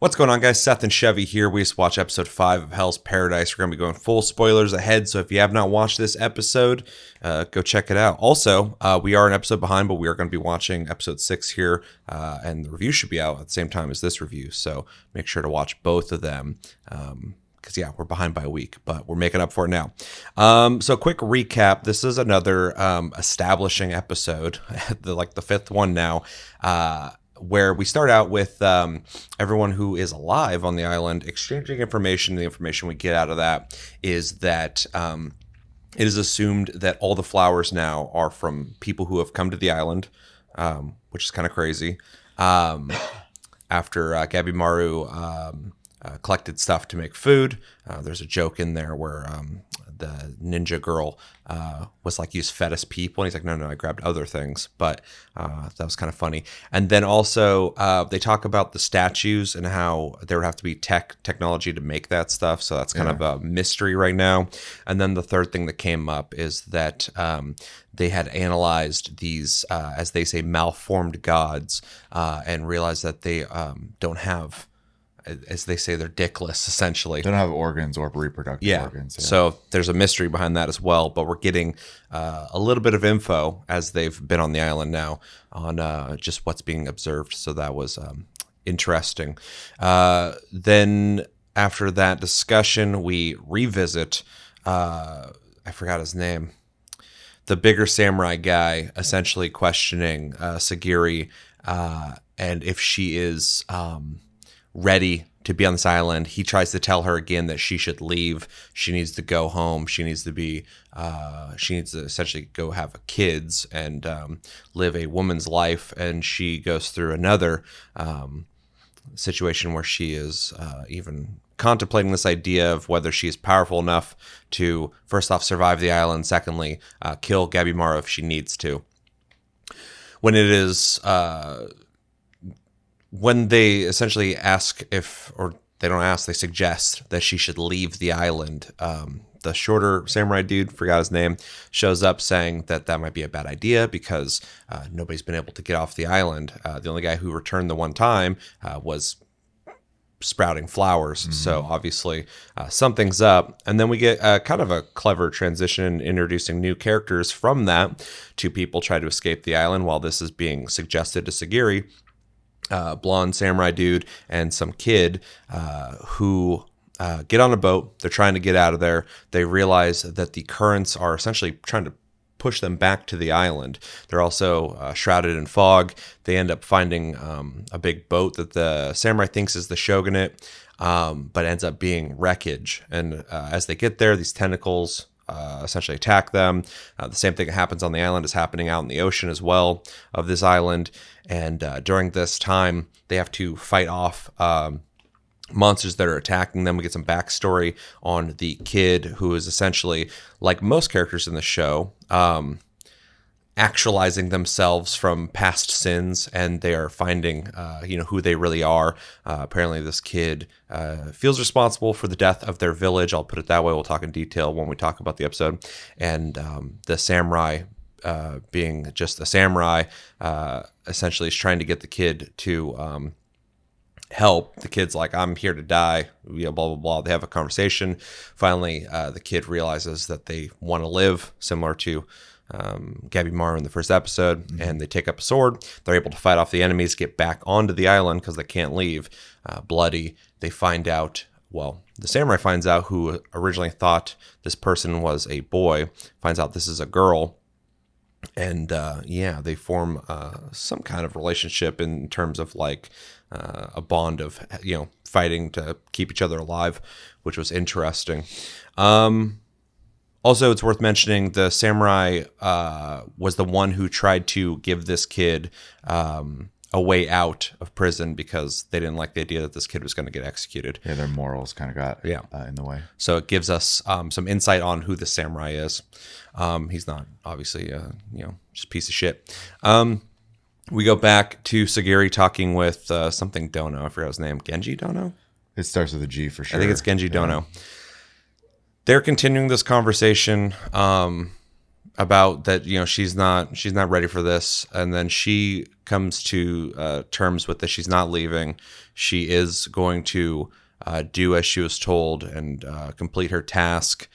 What's going on, guys? Seth and Chevy here. We just watched episode 5 of Hell's Paradise. We're going to be going full spoilers ahead, so if you have not watched this episode, go check it out. Also, we are an episode behind, but we are going to be watching episode 6 here, and the review should be out at the same time as this review, so make sure to watch both of them. Because, yeah, we're behind by a week, but we're making up for it now. So quick recap. This is another establishing episode, the fifth one now, where we start out with everyone who is alive on the island exchanging information. The information we get out of that is that it is assumed that all the flowers now are from people who have come to the island, which is kind of crazy. After Gabimaru collected stuff to make food, there's a joke in there where the ninja girl was like, "Use fed us people," and he's like, no, I grabbed other things. But that was kind of funny. And then also they talk about the statues and how there would have to be technology to make that stuff, so that's kind of a mystery right now. And then the third thing that came up is that they had analyzed these as they say malformed gods and realized that they don't have, as they say, they're dickless, essentially. They don't have organs or reproductive organs. Yeah. So there's a mystery behind that as well, but we're getting a little bit of info as they've been on the island now on just what's being observed. So that was interesting. Then after that discussion, we revisit, I forgot his name, the bigger samurai guy, essentially questioning Sagiri and if she is ready to be on this island. He tries to tell her again that she should leave. She needs to go home. She needs to essentially go have kids and live a woman's life. And she goes through another situation where she is even contemplating this idea of whether she is powerful enough to, first off, survive the island. Secondly, kill Gabimaru if she needs to. When it is when they essentially ask they don't ask, they suggest that she should leave the island, the shorter samurai dude, forgot his name, shows up saying that might be a bad idea because nobody's been able to get off the island. The only guy who returned the one time was sprouting flowers. So obviously something's up. And then we get kind of a clever transition introducing new characters from that. Two people try to escape the island while this is being suggested to Sagiri. Blonde samurai dude and some kid who get on a boat. They're trying to get out of there. They realize that the currents are essentially trying to push them back to the island. They're also shrouded in fog. They end up finding a big boat that the samurai thinks is the shogunate, but ends up being wreckage. And as they get there, these tentacles essentially attack them. The same thing that happens on the island is happening out in the ocean as well of this island. And during this time, they have to fight off monsters that are attacking them. We get some backstory on the kid who is essentially, like most characters in the show, actualizing themselves from past sins, and they are finding who they really are. Apparently this kid feels responsible for the death of their village. I'll put it that way. We'll talk in detail when we talk about the episode. And the samurai, being just a samurai, essentially is trying to get the kid to help. The kid's like, "I'm here to die," blah blah blah. They have a conversation. Finally the kid realizes that they want to live, similar to Gabimaru in the first episode, and they take up a sword. They're able to fight off the enemies, get back onto the island because they can't leave. Bloody. They find out, the samurai finds out, who originally thought this person was a boy, finds out this is a girl. And they form some kind of relationship in terms of like a bond of fighting to keep each other alive, which was interesting. Also, it's worth mentioning the samurai was the one who tried to give this kid a way out of prison because they didn't like the idea that this kid was going to get executed. Yeah, their morals kind of got in the way. So it gives us some insight on who the samurai is. He's not obviously just a piece of shit. We go back to Sagiri talking with something Dono. I forgot his name. Genji Dono? It starts with a G for sure. I think it's Genji Dono. They're continuing this conversation. about that, she's not ready for this, and then she comes to terms with that she's not leaving. She is going to do as she was told and complete her task.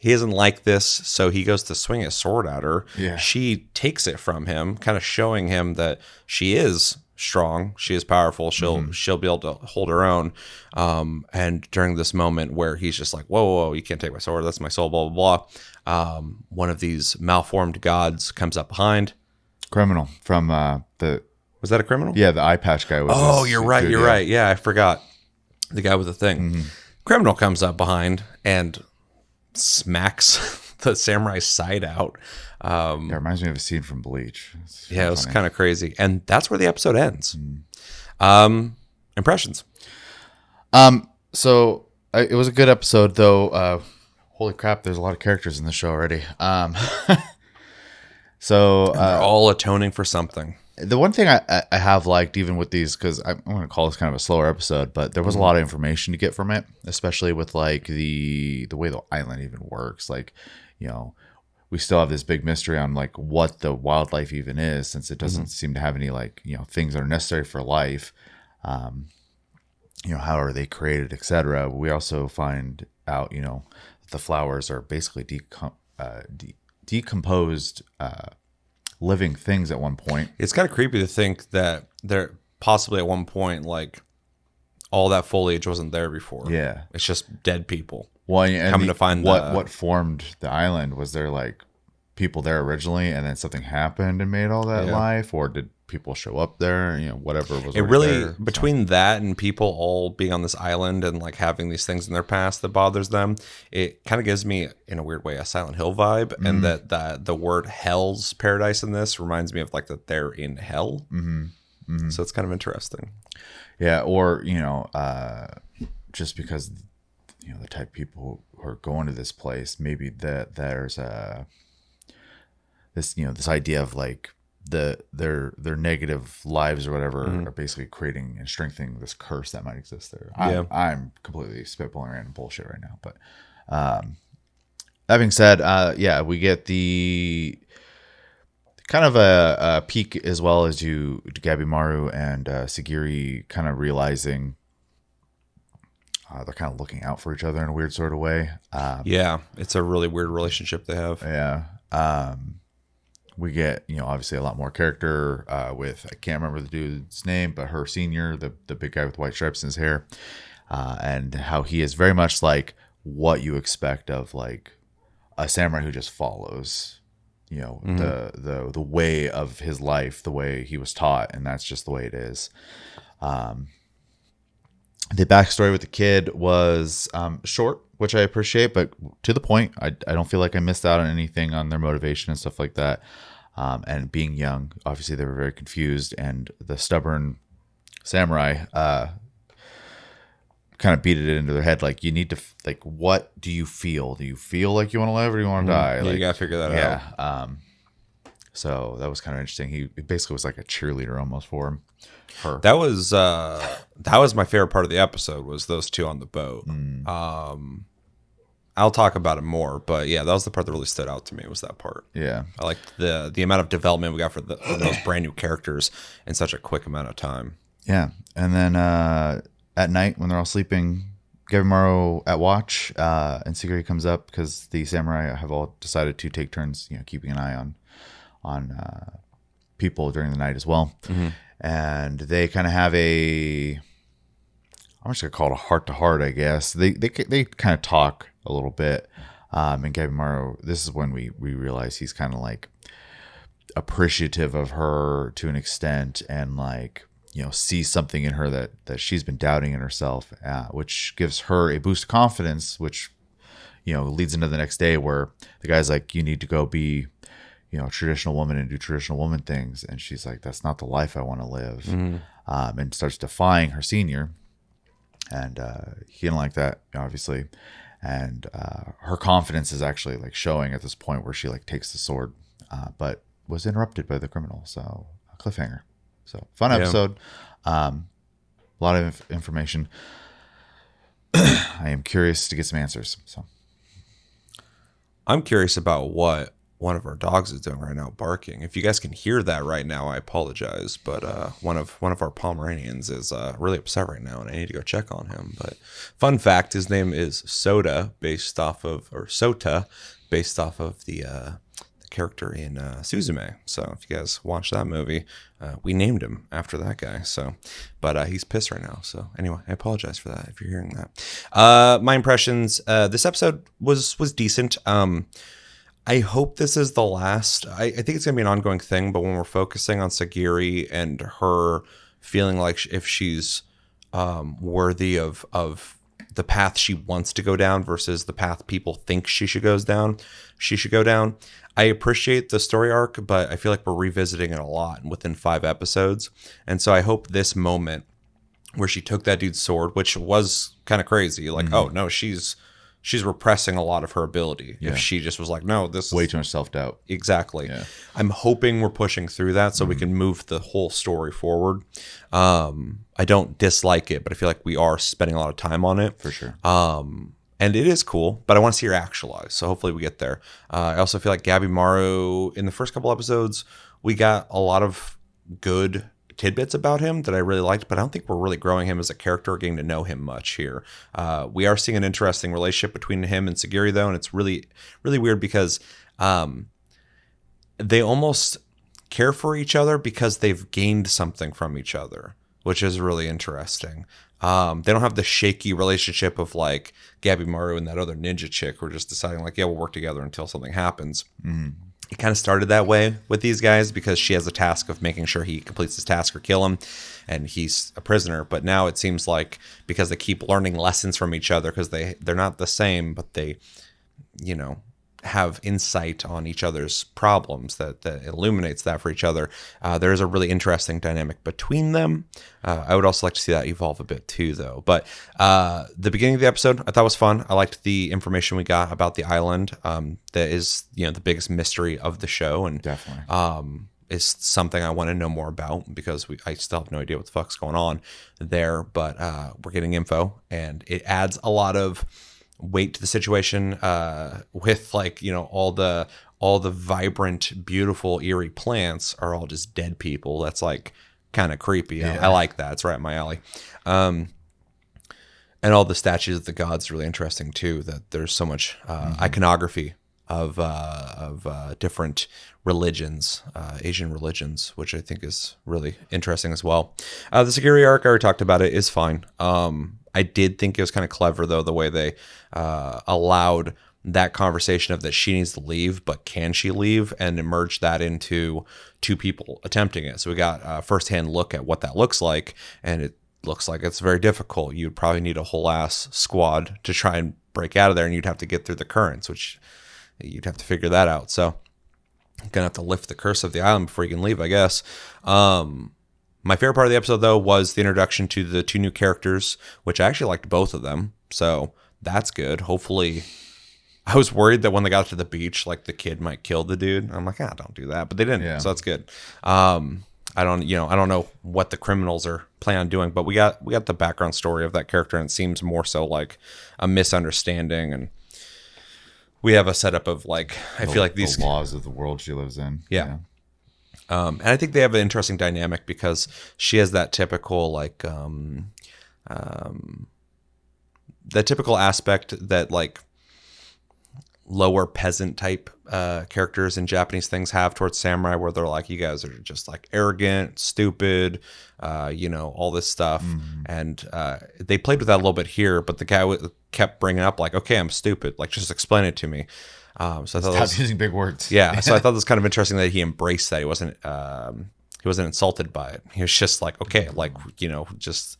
He isn't like this, so he goes to swing his sword at her. Yeah. She takes it from him, kind of showing him that she is strong, she is powerful, she'll be able to hold her own. And during this moment where he's just like, whoa, you can't take my sword, that's my soul, blah, blah, blah. One of these malformed gods comes up behind. Criminal from Was that a criminal? Yeah, the eye patch guy was. Oh, you're right. Yeah, I forgot. The guy with the thing. Criminal comes up behind and smacks the samurai's side out. It reminds me of a scene from Bleach. It was kind of crazy. And that's where the episode ends. Impressions. So it was a good episode, though. Holy crap, there's a lot of characters in the show already. So they're all atoning for something. The one thing I have liked, even with these, because I'm going to call this kind of a slower episode, but there was a lot of information to get from it, especially with like the way the island even works. Like, we still have this big mystery on like what the wildlife even is, since it doesn't seem to have any like, things that are necessary for life. How are they created, etc. We also find out, that the flowers are basically decomposed living things at one point. It's kind of creepy to think that they're possibly at one point, like, all that foliage wasn't there before. Yeah. It's just dead people. Well, and coming to find what formed the island. Was there like people there originally and then something happened and made all that life, or did people show up there? Whatever was it really there, between that and people all being on this island and like having these things in their past that bothers them, it kind of gives me, in a weird way, a Silent Hill vibe. And that the word hell's paradise in this reminds me of like that they're in hell. So it's kind of interesting. Yeah, or just because the type of people who are going to this place, maybe that there's this idea of like their negative lives or whatever are basically creating and strengthening this curse that might exist there. I'm completely spitballing random bullshit right now, but that being said, we get the kind of a peek as well as Gabimaru and Sagiri kind of realizing they're kind of looking out for each other in a weird sort of way. It's a really weird relationship they have. Yeah. We get, obviously a lot more character with, I can't remember the dude's name, but her senior, the big guy with white stripes in his hair, and how he is very much like what you expect of like a samurai who just follows, the way of his life, the way he was taught, and that's just the way it is. The backstory with the kid was short, which I appreciate, but to the point. I don't feel like I missed out on anything on their motivation and stuff like that. And being young, obviously they were very confused, and the stubborn samurai kind of beat it into their head. Like, you need to, like, what do you feel? Do you feel like you want to live or do you want to die? Yeah, like, you got to figure that out. Yeah. So that was kind of interesting. He basically was like a cheerleader almost for him. That was my favorite part of the episode, was those two on the boat. I'll talk about it more, but yeah, that was the part that really stood out to me, was that part. Yeah. I liked the amount of development we got for those brand new characters in such a quick amount of time. Yeah. And then at night when they're all sleeping, Gabimaru at watch, and Sagiri comes up because the samurai have all decided to take turns, keeping an eye on people during the night as well. And they kind of have I'm just gonna call it a heart-to-heart, I guess. They kind of talk a little bit, and Gabimaru, this is when we realize he's kind of like appreciative of her to an extent, and like, sees something in her that she's been doubting in herself, which gives her a boost of confidence, which leads into the next day where the guy's like, you need to go be a traditional woman and do traditional woman things, and she's like, that's not the life I want to live. And starts defying her senior, and he didn't like that, obviously. And her confidence is actually like showing at this point where she like takes the sword, but was interrupted by the criminal. So a cliffhanger. So fun episode. A lot of information. I am curious to get some answers. So I'm curious about what one of our dogs is doing right now, barking. If you guys can hear that right now, I apologize. But one of our Pomeranians is really upset right now, and I need to go check on him. But fun fact, his name is Sota, based off of the character in Suzume. So if you guys watch that movie, we named him after that guy. So, but he's pissed right now. So anyway, I apologize for that if you're hearing that. My impressions. This episode was decent. I hope this is the last. I think it's gonna be an ongoing thing. But when we're focusing on Sagiri and her feeling like if she's worthy of the path she wants to go down versus the path people think she should go down. I appreciate the story arc, but I feel like we're revisiting it a lot within 5 episodes. And so I hope this moment where she took that dude's sword, which was kind of crazy, like, oh no, she's repressing a lot of her ability. Yeah. If she just was like, no, this is Way too much self-doubt. exactly. Yeah. I'm hoping we're pushing through that so we can move the whole story forward. I don't dislike it, but I feel like we are spending a lot of time on it. For sure. And it is cool, but I want to see her actualized. So hopefully we get there. I also feel like Gabimaru, in the first couple episodes, we got a lot of good tidbits about him that I really liked, but I don't think we're really growing him as a character or getting to know him much here. We are seeing an interesting relationship between him and Sagiri, though, and it's really, really weird because they almost care for each other because they've gained something from each other, which is really interesting. They don't have the shaky relationship of like Gabimaru and that other ninja chick who are just deciding like, yeah, we'll work together until something happens. It kind of started that way with these guys because she has a task of making sure he completes his task or kill him, and he's a prisoner. But now it seems like because they keep learning lessons from each other, because they're not the same, but they, have insight on each other's problems that illuminates that for each other. There is a really interesting dynamic between them. I would also like to see that evolve a bit too, though. But the beginning of the episode I thought was fun. I liked the information we got about the island. That is, the biggest mystery of the show, and Definitely. is something I want to know more about because I still have no idea what the fuck's going on there. But we're getting info, and it adds a lot of weight to the situation with like all the vibrant, beautiful, eerie plants are all just dead people. That's like kind of creepy. Yeah. I like that. It's right up my alley. And all the statues of the gods are really interesting too. That there's so much iconography of different religions, Asian religions, which I think is really interesting as well. The Sagiri arc, I already talked about it, is fine. I did think it was kind of clever, though, the way they allowed that conversation of that she needs to leave, but can she leave, and merge that into 2 people attempting it. So we got a firsthand look at what that looks like, and it looks like it's very difficult. You'd probably need a whole ass squad to try and break out of there, and you'd have to get through the currents, which you'd have to figure that out. So you're gonna have to lift the curse of the island before you can leave, I guess. My favorite part of the episode, though, was the introduction to the 2 new characters, which I actually liked both of them. So that's good. Hopefully, I was worried that when they got to the beach, like the kid might kill the dude. I'm like, don't do that. But they didn't. Yeah. So that's good. I don't know what the criminals are planning on doing, but we got the background story of that character, and it seems more so like a misunderstanding, and we have a setup of like I feel like these the laws of the world she lives in. Yeah. And I think they have an interesting dynamic because she has that typical like that typical aspect that like lower peasant type characters in Japanese things have towards samurai, where they're like, you guys are just like arrogant, stupid, all this stuff. And they played with that a little bit here, but the guy kept bringing up like, okay, I'm stupid, like just explain it to me. So I thought Stop using big words. Yeah. So I thought it was kind of interesting that he embraced that. He wasn't insulted by it. He was just like, okay, like, just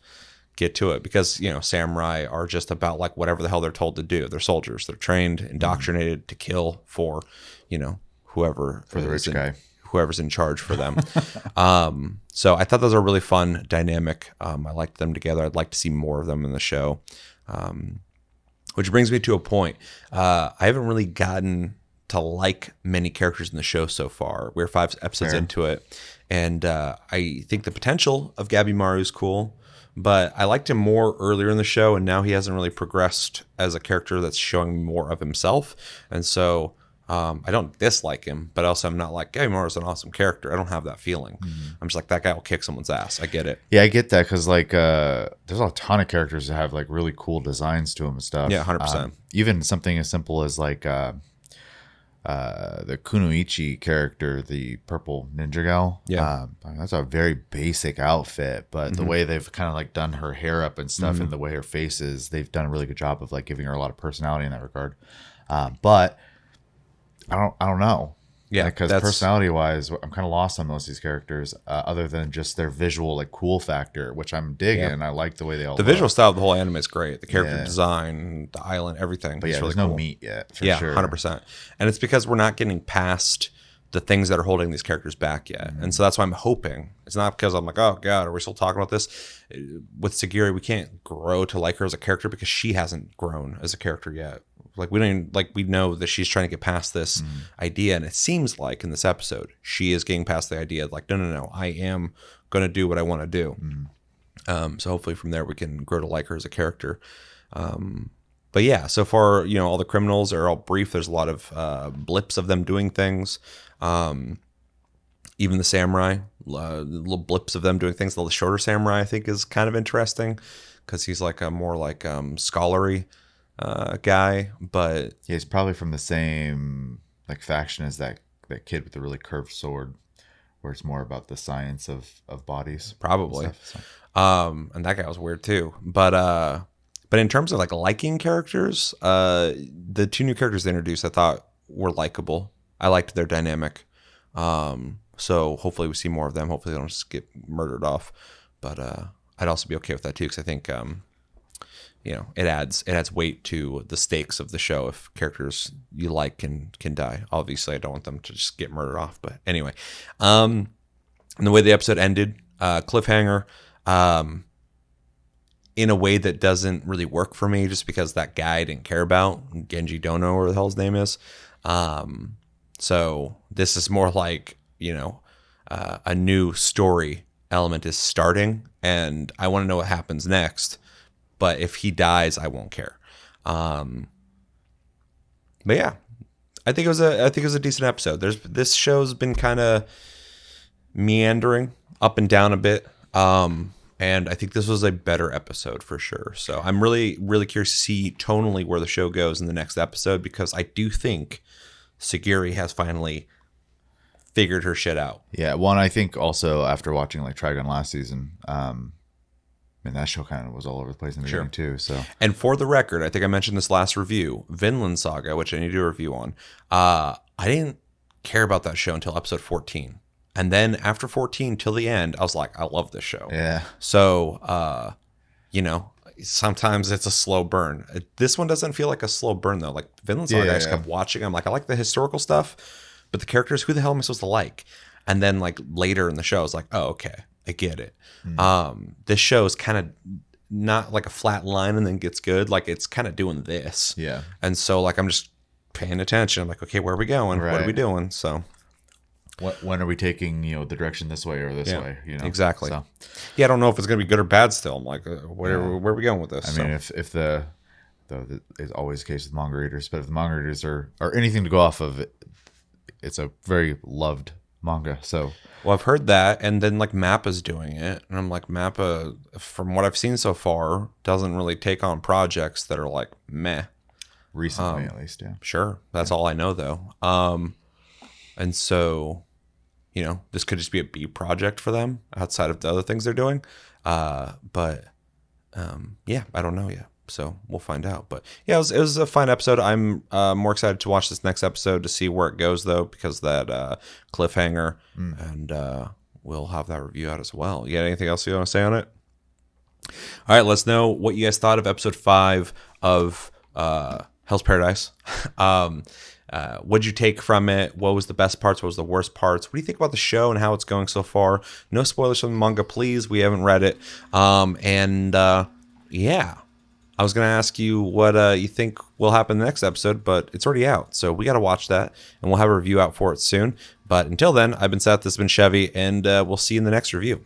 get to it, because, samurai are just about like whatever the hell they're told to do. They're soldiers. They're trained, indoctrinated to kill for, whoever For the rich guy. Whoever's in charge for them. So I thought those are a really fun dynamic. I liked them together. I'd like to see more of them in the show. Which brings me to a point. I haven't really gotten to like many characters in the show so far. We're 5 episodes into it. And I think the potential of Gabimaru is cool, but I liked him more earlier in the show, and now he hasn't really progressed as a character that's showing more of himself. And so I don't dislike him, but also I'm not like Gabimaru's an awesome character. I don't have that feeling. I'm just like, that guy will kick someone's ass. I get it. Yeah, I get that because like there's a ton of characters that have like really cool designs to them and stuff. Yeah, 100%. Even something as simple as like the Kunoichi character, the purple ninja gal. Yeah. That's a very basic outfit, but the way they've kind of like done her hair up and stuff, and the way her face is, they've done a really good job of like giving her a lot of personality in that regard. But I don't know. Yeah, because that's- personality wise, I'm kind of lost on most of these characters, other than just their visual like cool factor, which I'm digging. I like the way they all The look. visual style of the whole anime is great. The character Yeah. design, the island, everything. But yeah, is really there's no cool. meat yet. For Yeah, sure. 100%. And it's because we're not getting past the things that are holding these characters back yet. And so that's why I'm hoping. It's not because I'm like, oh God, are we still talking about this? With Sagiri, we can't grow to like her as a character because she hasn't grown as a character yet. Like we don't even, like, we know that she's trying to get past this idea, and it seems like in this episode she is getting past the idea of like, no, I am going to do what I want to do. So hopefully from there we can grow to like her as a character. But yeah, so far, all the criminals are all brief. There's a lot of blips of them doing things. Even the samurai, little blips of them doing things. The shorter samurai, I think, is kind of interesting because he's like a more like scholarly guy. But Yeah, he's probably from the same like faction as that kid with the really curved sword, where it's more about the science of bodies. probably, and stuff, so. and that guy was weird too. But in terms of like liking characters, the two new characters they introduced, I thought were likable. I liked their dynamic. So hopefully we see more of them. Hopefully they don't just get murdered off. But I'd also be okay with that too, because I think it adds weight to the stakes of the show if characters you like can die. Obviously, I don't want them to just get murdered off. But anyway, and the way the episode ended, cliffhanger, in a way that doesn't really work for me, just because that guy I didn't care about, Genji Dono, or the hell his name is. So this is more like, a new story element is starting, and I want to know what happens next. But if he dies, I won't care. But yeah, I think it was a decent episode. This show's been kind of meandering up and down a bit. And I think this was a better episode for sure. So I'm really, really curious to see tonally where the show goes in the next episode, because I do think Sagiri has finally figured her shit out. Yeah, one, I think also after watching like Trigun last season, that show kind of was all over the place in the beginning too. So, and for the record, I think I mentioned this last review, Vinland Saga, which I need to do a review on. I didn't care about that show until episode 14. And then after 14 till the end, I was like, I love this show. yeah. So, sometimes it's a slow burn. This one doesn't feel like a slow burn though. Like Vinland Saga, I just kept watching. I'm like, I like the historical stuff, but the characters, who the hell am I supposed to like? And then like later in the show, I was like, oh, okay, I get it. This show is kind of not like a flat line and then gets good. Like it's kind of doing this. Yeah. And so like, I'm just paying attention. I'm like, okay, where are we going? What are we Right. doing? So When are we taking the direction this way or this way? exactly. So, yeah, I don't know if it's gonna be good or bad still. I'm like, where are we going with this? I mean, if it's always the case with manga readers, but if the manga readers are anything to go off of, it's a very loved manga. So Well, I've heard that, and then like Mappa's doing it, and I'm like, Mappa, from what I've seen so far, doesn't really take on projects that are like meh. recently, at least, yeah. Sure, that's all I know though. And so, this could just be a B project for them outside of the other things they're doing. But yeah, I don't know yet. So we'll find out. But yeah, it was a fine episode. I'm more excited to watch this next episode to see where it goes though, because that cliffhanger, and we'll have that review out as well. You got anything else you want to say on it? All right, let's know what you guys thought of episode 5 of Hell's Paradise. What'd you take from it? What was the best parts? What was the worst parts? What do you think about the show and how it's going so far? No spoilers from the manga, please. We haven't read it. Yeah. I was going to ask you what you think will happen in the next episode, but it's already out. So we got to watch that, and we'll have a review out for it soon. But until then, I've been Seth, this has been Chevy, and we'll see you in the next review.